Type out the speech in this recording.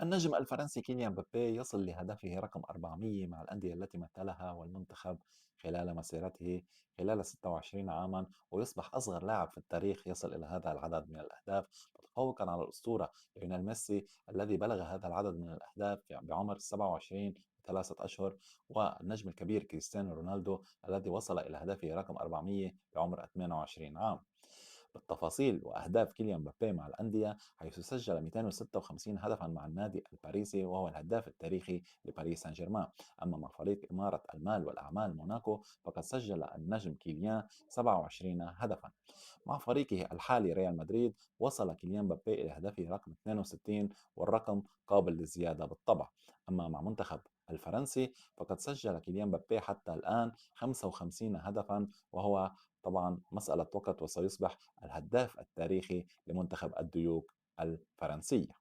النجم الفرنسي كيليان مبابي يصل لهدفه رقم 400 مع الأندية التي مثلها والمنتخب خلال مسيرته خلال 26 عاما، ويصبح أصغر لاعب في التاريخ يصل إلى هذا العدد من الأهداف، متفوقا على الأسطورة ليونيل ميسي الذي بلغ هذا العدد من الأهداف بعمر 27 ثلاثة أشهر، والنجم الكبير كريستيانو رونالدو الذي وصل إلى هدفه رقم 400 بعمر 28 عام. بالتفاصيل وأهداف كيليان مبابي مع الأندية، حيث سجل 256 هدفا مع النادي الباريسي وهو الهداف التاريخي لباريس سان جيرمان. أما مع فريق إمارة المال والأعمال موناكو فقد سجل النجم كيليان 27 هدفا. مع فريقه الحالي ريال مدريد وصل كيليان مبابي إلى هدفه رقم 62، والرقم قابل للزيادة بالطبع. أما مع منتخب الفرنسي فقد سجل كيليان مبابي حتى الآن 55 هدفا، وهو طبعا مسألة وقت وسيصبح الهداف التاريخي لمنتخب الديوك الفرنسية.